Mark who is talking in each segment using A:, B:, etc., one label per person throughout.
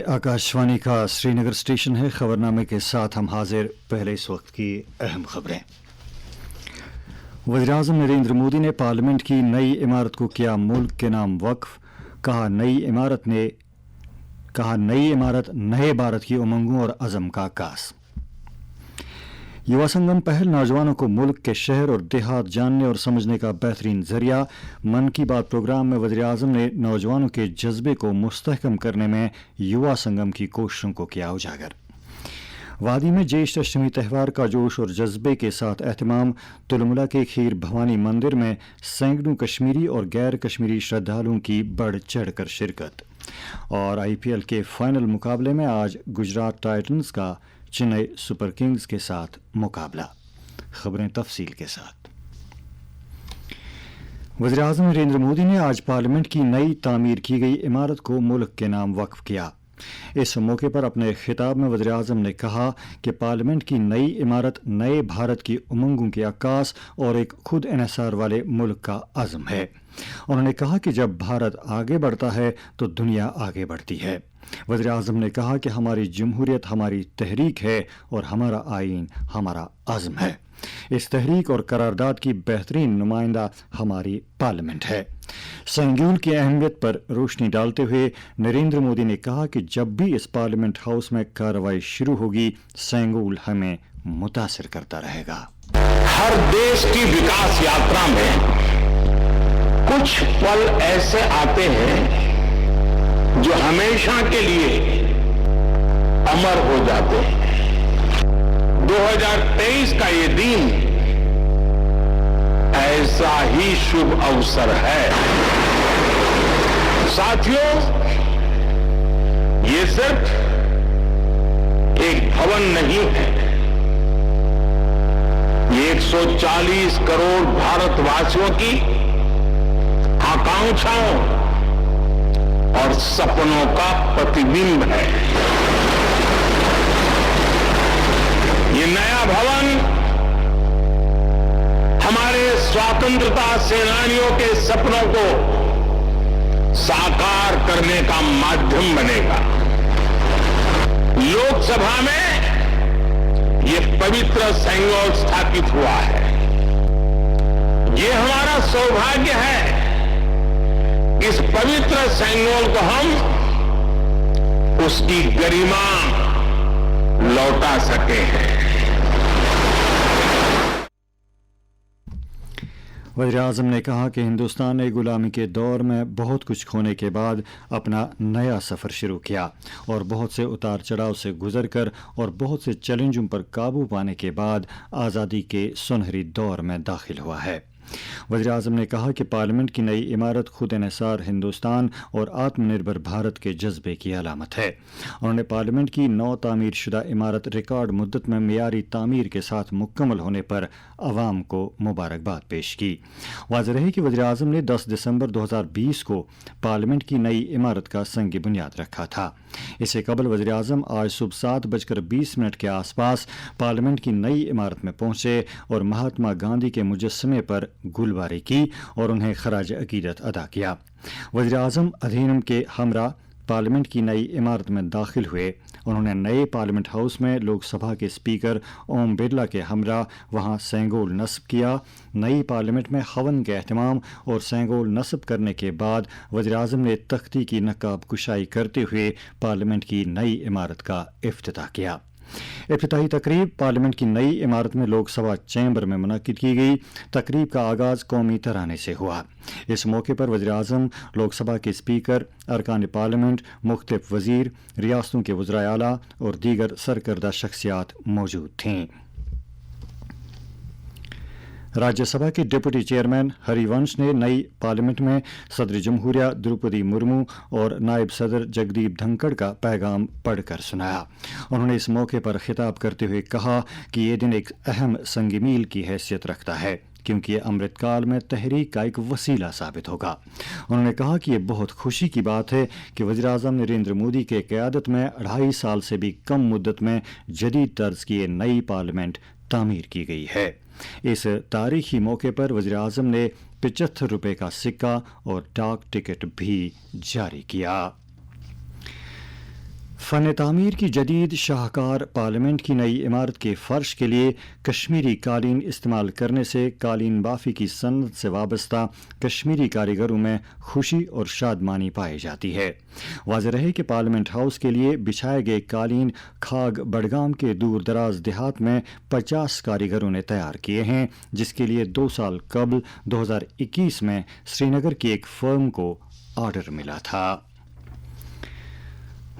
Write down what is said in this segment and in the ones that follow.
A: आकाशवाणी का श्रीनगर स्टेशन है। खबरनामे के साथ हम हाजिर। पहले इस वक्त की अहम खबरें। वज़ीर-ए-आज़म नरेंद्र मोदी ने पार्लियामेंट की नई इमारत को किया मुल्क के नाम वक्फ। कहा नई इमारत नए भारत की उमंगों और अज़म का आगाज़। युवा संगम पहल नौजवानों को मुल्क के शहर और देहात जानने और समझने का बेहतरीन जरिया। मन की बात प्रोग्राम में वज़ीर-ए-आज़म ने नौजवानों के जज्बे को मुस्तहकम करने में युवा संगम की कोशिशों को किया उजागर। वादी में ज्येष्ठ अष्टमी त्यौहार का जोश और जज्बे के साथ एहतमाम। तुलमुला के खीर भवानी मंदिर में सैकड़ों कश्मीरी और गैर कश्मीरी श्रद्धालुओं की बढ़ चढ़ कर शिरकत। और IPL के फाइनल मुकाबले में आज गुजरात टाइटंस का चेन्नई सुपर किंग्स के साथ मुकाबला। खबरें तफसील के साथ। वज़ीर-ए-आज़म नरेंद्र मोदी ने आज पार्लियामेंट की नई तामीर की गई इमारत को मुल्क के नाम वक्फ किया। इस मौके पर अपने खिताब में वज़ीर-ए-आज़म ने कहा कि पार्लियामेंट की नई इमारत नए भारत की उमंगों की अक्कास और एक खुद इन्हिसार वाले मुल्क का अज़्म है। उन्होंने कहा कि जब भारत आगे बढ़ता है तो दुनिया आगे बढ़ती है। वज़ीर-ए-आज़म ने कहा कि हमारी जमहूरियत हमारी तहरीक है और हमारा आईन हमारा अज़्म है। इस तहरीक और करारदाद की बेहतरीन नुमाइंदा हमारी पार्लियामेंट है। संगूल की अहमियत पर रोशनी डालते हुए नरेंद्र मोदी ने कहा कि जब भी इस पार्लियामेंट हाउस में कार्रवाई शुरू होगी संगूल हमें मुतासिर करता रहेगा।
B: हर देश की विकास यात्रा में कुछ पल ऐसे आते हैं जो हमेशा के लिए अमर हो जाते हैं। 2023 का ये दिन ऐसा ही शुभ अवसर है। साथियों, ये सिर्फ एक भवन नहीं है, ये 140 करोड़ भारतवासियों की आकांक्षाओं और सपनों का प्रतिबिंब है। ये नया भवन हमारे स्वतंत्रता सेनानियों के सपनों को साकार करने का माध्यम बनेगा। लोकसभा में ये पवित्र सेंगोल स्थापित हुआ है। ये हमारा सौभाग्य है कि इस पवित्र सेंगोल को हम उसकी गरिमा लौटा सके हैं।
A: वज़ीर-ए-आज़म ने कहा कि हिंदुस्तान ने गुलामी के दौर में बहुत कुछ खोने के बाद अपना नया सफ़र शुरू किया और बहुत से उतार चढ़ाव से गुजरकर और बहुत से चैलेंजों पर काबू पाने के बाद आज़ादी के सुनहरी दौर में दाखिल हुआ है। वज़ीर-ए-आज़म ने कहा कि पार्लियामेंट की नई इमारत खुद इन्हिसार हिंदुस्तान और आत्मनिर्भर भारत के जज्बे की अलामत है। उन्होंने पार्लियामेंट की नौ तामीर शुदा इमारत रिकॉर्ड मुद्दत में मियारी तामीर के साथ मुकम्मल होने पर अवाम को मुबारकबाद पेश की। वाज़ेह है कि वज़ीर-ए-आज़म ने 10 दिसंबर 2020 को पार्लियामेंट की नई इमारत का संग बुनियाद रखा था। इससे कबल वज़ीर-ए-आज़म आज सुबह 7:20 के आसपास पार्लियामेंट की नई इमारत में पहुंचे और महात्मा गांधी के मुजस्समे पर गुलबारी की और उन्हें खराज अकीदत अदा किया। वज़ीर-ए-आज़म अधीनम के हमरा पार्लियामेंट की नई इमारत में दाखिल हुए। उन्होंने नए पार्लियामेंट हाउस में लोकसभा के स्पीकर ओम बिरला के हमरा वहां सेंगोल नस्ब किया। नई पार्लियामेंट में हवन के एहतमाम और सेंगोल नस्ब करने के बाद वज़ीर-ए-आज़म ने तख्ती की नकाब कुशाई करते हुए पार्लियामेंट की नई इमारत का इफ्तिताह किया। इफ्तिताही तकरीब पार्लियामेंट की नई इमारत में लोकसभा चैम्बर में मुनक्किद की गई। तकरीब का आगाज़ कौमी तराने से हुआ। इस मौके पर वज़ीर-ए-आज़म, लोकसभा के स्पीकर, अरकान पार्लियामेंट, मुख्तलिफ वज़ीर, रियासतों के वज़राए आला और दीगर सरकर्दा शख्सियात मौजूद थीं। राज्यसभा के डिप्टी चेयरमैन हरिवंश ने नई पार्लियामेंट में सदर जमहूरिया द्रौपदी मुर्मू और नायब सदर जगदीप धनखड़ का पैगाम पढ़कर सुनाया। उन्होंने इस मौके पर खिताब करते हुए कहा कि ये दिन एक अहम संग मील की हैसियत रखता है क्योंकि ये अमृतकाल में तहरीक का एक वसीला साबित होगा। उन्होंने कहा कि ये बहुत खुशी की बात है कि वज़ीर-ए-आज़म नरेंद्र मोदी के क़यादत में 2.5 साल से भी कम मुद्दत में जदीद तर्ज की ये नई पार्लियामेंट तामीर की गई है। इस तारीखी मौके पर वज़ीर-ए-आज़म ने 75 रुपये का सिक्का और डाक टिकट भी जारी किया। فن تعمیر کی جدید شاہکار پارلیمنٹ کی نئی عمارت کے فرش کے لیے کشمیری قالین استعمال کرنے سے قالین بافی کی صنعت سے وابستہ کشمیری کاریگروں میں خوشی اور شادمانی پائی جاتی ہے۔ واضح رہے کہ پارلیمنٹ ہاؤس کے لیے بچھائے گئے قالین کھاگ بڑگام کے دور دراز دیہات میں 50 کاریگروں نے تیار کیے ہیں، جس کے لیے 2 سال قبل 2021 میں سری نگر کی ایک فرم کو آرڈر ملا تھا۔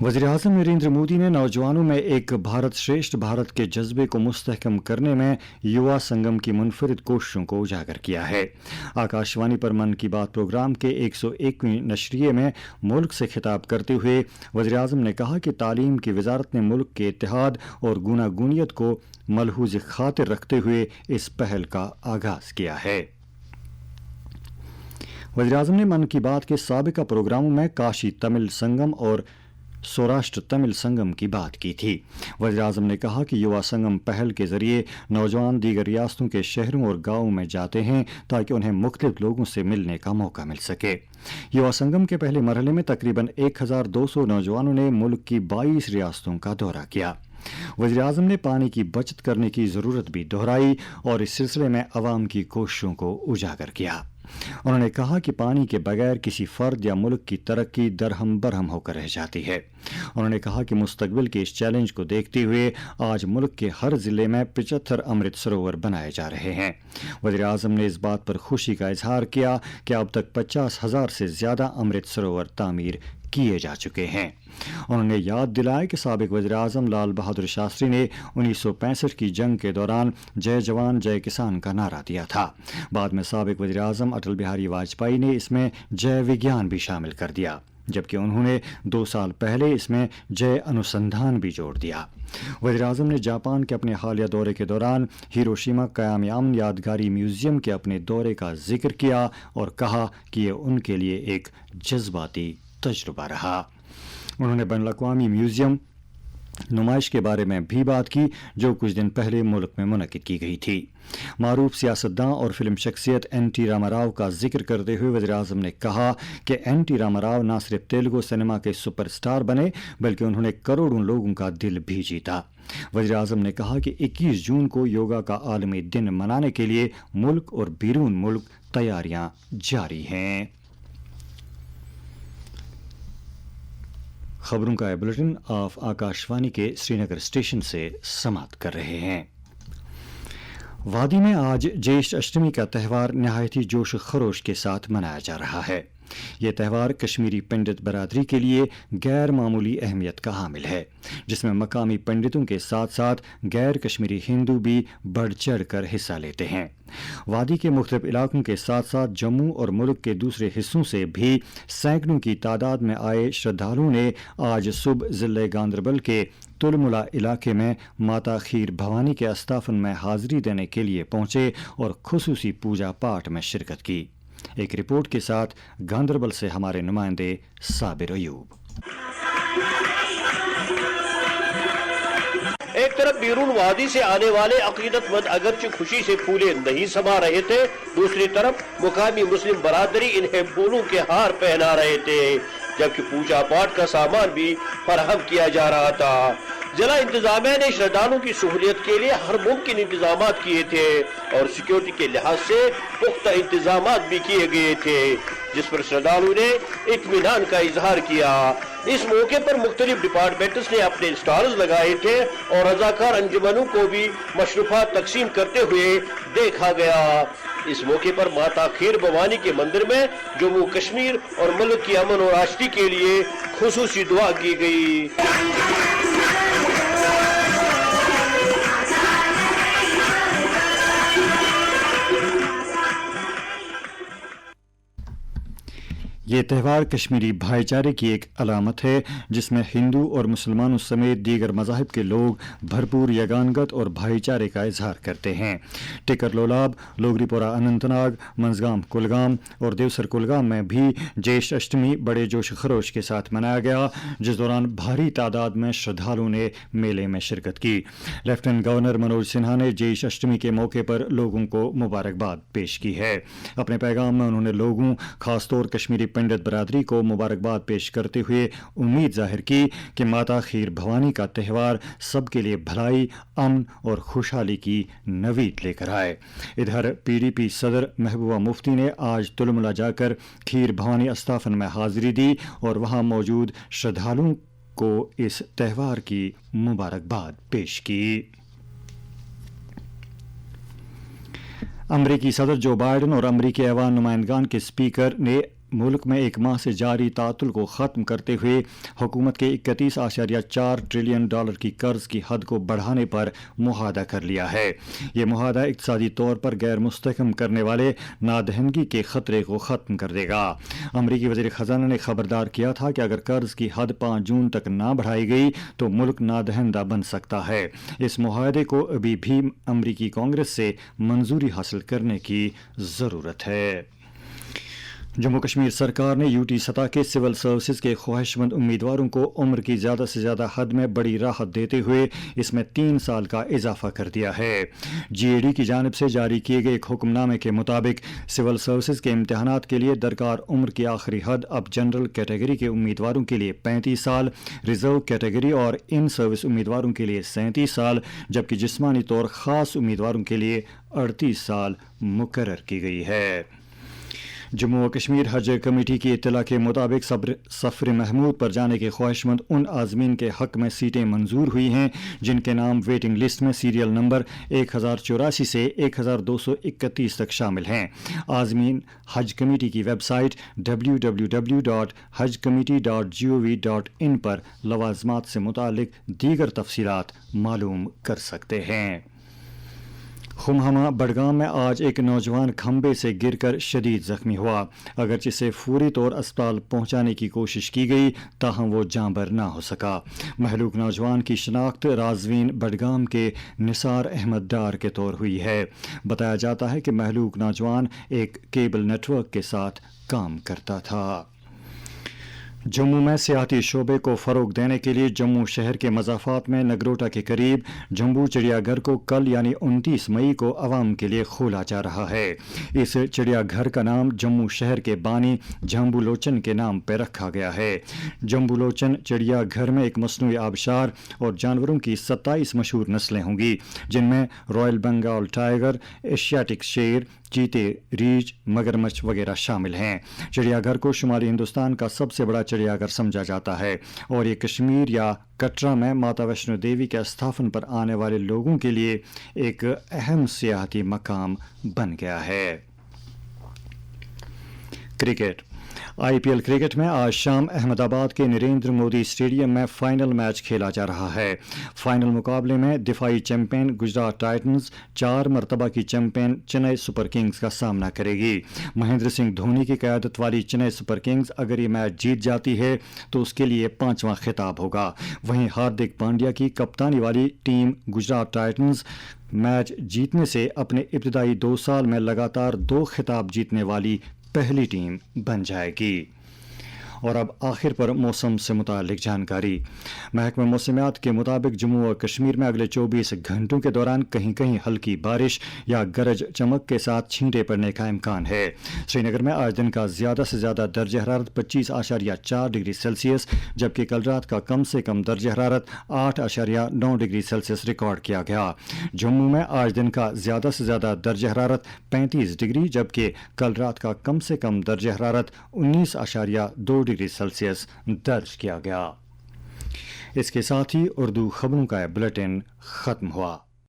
A: وزیر اعظم نریندر مودی نے نوجوانوں میں ایک بھارت شریشٹھ بھارت کے جذبے کو مستحکم کرنے میں یوا سنگم کی منفرد کوششوں کو اجاگر کیا ہے۔ آکاشوانی پر من کی بات پروگرام کے 101ویں نشریے میں ملک سے خطاب کرتے ہوئے وزیر اعظم نے کہا کہ تعلیم کی وزارت نے ملک کے اتحاد اور گوناگونیت کو ملحوظ خاطر رکھتے ہوئے اس پہل کا آغاز کیا ہے۔ وزیر اعظم نے من کی بات کے سابقہ پروگراموں میں کاشی تمل سنگم اور سوراشٹر تمل سنگم کی بات کی تھی۔ وزیر اعظم نے کہا کہ یوا سنگم پہل کے ذریعے نوجوان دیگر ریاستوں کے شہروں اور گاؤں میں جاتے ہیں تاکہ انہیں مختلف لوگوں سے ملنے کا موقع مل سکے۔ یوا سنگم کے پہلے مرحلے میں تقریباً 1200 نوجوانوں نے ملک کی 22 ریاستوں کا دورہ کیا۔ وزیر اعظم نے پانی کی بچت کرنے کی ضرورت بھی دہرائی اور اس سلسلے میں عوام کی کوششوں کو اجاگر کیا۔ انہوں نے کہا کہ پانی کے بغیر کسی فرد یا ملک کی ترقی درہم برہم ہو کر رہ جاتی ہے۔ انہوں نے کہا کہ مستقبل کے اس چیلنج کو دیکھتے ہوئے آج ملک کے ہر ضلع میں 75 امرت سروور بنائے جا رہے ہیں۔ وزیر اعظم نے اس بات پر خوشی کا اظہار کیا کہ اب تک 50,000 سے زیادہ امرت سروور تعمیر کیے جا چکے ہیں۔ انہوں نے یاد دلایا کہ سابق وزیر اعظم لال بہادر شاستری نے 1965 کی جنگ کے دوران جے جوان جے کسان کا نعرہ دیا تھا۔ بعد میں سابق وزیر اعظم اٹل بہاری واجپئی نے اس میں جے وگیان بھی شامل کر دیا، جبکہ انہوں نے 2 سال پہلے اس میں جے انوسندھان بھی جوڑ دیا۔ وزیر اعظم نے جاپان کے اپنے حالیہ دورے کے دوران ہیروشیما قیام امن یادگاری میوزیم کے اپنے دورے کا ذکر کیا اور کہا کہ یہ ان کے لیے ایک جذباتی تجربہ رہا۔ انہوں نے بین الاقوامی میوزیم نمائش کے بارے میں بھی بات کی جو کچھ دن پہلے ملک میں منعقد کی گئی تھی۔ معروف سیاستداں اور فلم شخصیت این ٹی راما راؤ کا ذکر کرتے ہوئے وزیر اعظم نے کہا کہ این ٹی راما راؤ نہ صرف تیلگو سنیما کے سپر اسٹار بنے بلکہ انہوں نے کروڑوں لوگوں کا دل بھی جیتا۔ وزیر اعظم نے کہا کہ 21 جون کو یوگا کا عالمی دن منانے کے لیے ملک اور بیرون ملک تیاریاں جاری ہیں۔ خبروں کا یہ بلیٹن آپ آکاشوانی کے سری نگر اسٹیشن سے سماعت کر رہے ہیں۔ وادی میں آج جیش اشٹمی کا تہوار نہایت ہی جوش و خروش کے ساتھ منایا جا رہا ہے۔ یہ تہوار کشمیری پنڈت برادری کے لیے غیر معمولی اہمیت کا حامل ہے، جس میں مقامی پنڈتوں کے ساتھ ساتھ غیر کشمیری ہندو بھی بڑھ چڑھ کر حصہ لیتے ہیں۔ وادی کے مختلف علاقوں کے ساتھ ساتھ جموں اور ملک کے دوسرے حصوں سے بھی سینکڑوں کی تعداد میں آئے شردھالوں نے آج صبح ضلع گاندربل کے تلملا علاقے میں ماتا خیر بھوانی کے استافن میں حاضری دینے کے لیے پہنچے اور خصوصی پوجا پاٹ میں شرکت کی۔ ایک رپورٹ کے ساتھ گاندربل سے ہمارے نمائندے صابر ایوب۔
C: ایک طرف بیرون وادی سے آنے والے عقیدت مند اگرچہ خوشی سے پھولے نہیں سما رہے تھے، دوسری طرف مقامی مسلم برادری انہیں پھولوں کے ہار پہنا رہے تھے، جبکہ پوجا پاٹ کا سامان بھی فراہم کیا جا رہا تھا۔ ضلع انتظامیہ نے شردھالوں کی سہولت کے لیے ہر ممکن انتظامات کیے تھے اور سیکیورٹی کے لحاظ سے پختہ انتظامات بھی کیے گئے تھے، جس پر شردھالوں نے اطمینان کا اظہار کیا۔ اس موقع پر مختلف ڈپارٹمنٹس نے اپنے اسٹالز لگائے تھے اور رضاکار انجمنوں کو بھی مشروبات تقسیم کرتے ہوئے دیکھا گیا۔ اس موقع پر ماتا خیر بھوانی کے مندر میں جموں کشمیر اور ملک کی امن اور آشتی کے لیے خصوصی دعا کی گئی۔
A: یہ تہوار کشمیری بھائی چارے کی ایک علامت ہے، جس میں ہندو اور مسلمانوں سمیت دیگر مذاہب کے لوگ بھرپور یگانگت اور بھائی چارے کا اظہار کرتے ہیں۔ ٹکر لولاب، لوگری پورہ اننت ناگ، منزگام کلگام اور دیوسر کلگام میں بھی جیش اشٹمی بڑے جوش و خروش کے ساتھ منایا گیا، جس دوران بھاری تعداد میں شردھالوں نے میلے میں شرکت کی۔ لیفٹیننٹ گورنر منوج سنہا نے جیش اشٹمی کے موقع پر لوگوں کو مبارکباد پیش کی ہے۔ اپنے پیغام میں انہوں نے لوگوں، خاص طور کشمیری पंडित बरादरी को मुबारकबाद पेश करते हुए उम्मीद जाहिर की कि माता खीर भवानी का त्यौहार सबके लिए भलाई, अमन और खुशहाली की नवीद लेकर आए। इधर PDP सदर महबूबा मुफ्ती ने आज तुलमुला जाकर खीर भवानी अस्थापन में हाजिरी दी और वहां मौजूद श्रद्धालुओं को इस त्यौहार की मुबारकबाद पेश की। अमरीकी सदर जो बाइडन और अमरीकी ऐवान नुमाइंदगान के स्पीकर ने मुल्क में एक माह से जारी तातुल को ख़त्म करते हुए हुकूमत के 31.4 ट्रिलियन डॉलर की कर्ज की हद को बढ़ाने पर मुआहदा कर लिया है। ये मुआहदा इक़्तिसादी तौर पर गैर मुस्तहकम करने वाले नादहनगी के ख़तरे को ख़त्म कर देगा। अमरीकी वज़ीर ख़ज़ाना ने खबरदार किया था कि अगर कर्ज की हद 5 जून तक ना बढ़ाई गई तो मुल्क नादहंदा बन सकता है। इस मुआहदे को अभी भी अमरीकी कांग्रेस से मंजूरी हासिल करने की ज़रूरत है। जम्मू कश्मीर सरकार ने यूटी सतह के सिविल सर्विसेज के ख्वाहिशमंद उम्मीदवारों को उम्र की ज़्यादा से ज़्यादा हद में बड़ी राहत देते हुए इसमें 3 साल का इजाफा कर दिया है। GAD की जानिब से जारी किए गए एक हुक्मनामे के मुताबिक सिविल सर्विसेज के इम्तहानात के लिए दरकार उम्र की आखिरी हद अब जनरल कैटेगरी के उम्मीदवारों के लिए 35 साल, रिजर्व कैटेगरी और इन सर्विस उम्मीदवारों के लिए 37 साल, जबकि जिस्मानी तौर ख़ास उम्मीदवारों के लिए 38 साल मुकर्रर की गई है। जम्मू व कश्मीर हज कमेटी की इत्तला के मुताबिक सफ़र महमूद पर जाने के ख्वाहिशमंद उन आज़मीन के हक़ में सीटें मंजूर हुई हैं जिनके नाम वेटिंग लिस्ट में सीरियल नंबर 1084 से 1231 तक शामिल हैं। आज़मीन हज कमेटी की वेबसाइट www.hajcommittee.gov.in पर लवाज़मात से मुतालिक दीगर तफसीलात मालूम कर सकते हैं। खुमहमा बडगाम में आज एक नौजवान खंबे से गिरकर शदीद जख्मी हुआ। अगरचे से फौरी तौर अस्पताल पहुंचाने की कोशिश की गई ताहम वो जांबर ना हो सका। महलूक नौजवान की शनाख्त राजवीन बडगाम के निसार अहमद डार के तौर हुई है। बताया जाता है कि महलूक नौजवान एक केबल नेटवर्क के साथ काम करता था। जम्मू में सियाहती शोबे को फ़रोग देने के लिए जम्मू शहर के मज़ाफ़ात में नगरोटा के करीब जम्बू चिड़ियाघर को कल यानी 29 मई को आवाम के लिए खोला जा रहा है। इस चिड़ियाघर का नाम जम्मू शहर के बानी जम्बू लोचन के नाम पर रखा गया है। जम्बू लोचन चिड़ियाघर में एक मसनूई आबशार और जानवरों की 27 मशहूर नस्लें होंगी, जिनमें रॉयल बंगाल टाइगर, एशियाटिक शेर, चीते, रीछ, मगरमच्छ वगैरह शामिल हैं। चिड़ियाघर को शुमाली हिंदुस्तान का सबसे बड़ा चिड़ियाघर समझा जाता है और ये कश्मीर या कटरा में माता वैष्णो देवी के स्थापन पर आने वाले लोगों के लिए एक अहम सियाहती मकाम बन गया है। क्रिकेट। IPL क्रिकेट में आज शाम अहमदाबाद के नरेंद्र मोदी स्टेडियम में फाइनल मैच खेला जा रहा है। फाइनल मुकाबले में दिफाई चैंपियन गुजरात टाइटंस 4 मरतबा की चैंपियन चेन्नई सुपर किंग्स का सामना करेगी। महेंद्र सिंह धोनी की क़यादत वाली चेन्नई सुपर किंग्स अगर ये मैच जीत जाती है तो उसके लिए 5वां खिताब होगा। वहीं हार्दिक पांड्या की कप्तानी वाली टीम गुजरात टाइटंस मैच जीतने से अपने इब्तदाई 2 साल में लगातार 2 खिताब जीतने वाली पहली टीम बन जाएगी। और अब आखिर पर मौसम से मुतालिक जानकारी। महकमा मौसमियात के मुताबिक जम्मू और कश्मीर में अगले 24 घंटों के दौरान कहीं कहीं हल्की बारिश या गरज चमक के साथ छींटे पड़ने का इम्कान है। श्रीनगर में आज दिन का ज़्यादा से ज़्यादा दर्ज हरारत 25.4 डिग्री सेल्सियस, जबकि कल रात का कम से कम दर्ज हरारत 8.9 डिग्री सेल्सियस रिकॉर्ड किया गया। जम्मू में आज दिन का ज़्यादा से ज़्यादा दर्ज हरारत 35 डिग्री, जबकि कल रात का कम से कम दर्ज हरारत 19.2 डिग्री सेल्सियस दर्ज किया गया। इसके साथ ही उर्दू खबरों का बुलेटिन खत्म हुआ।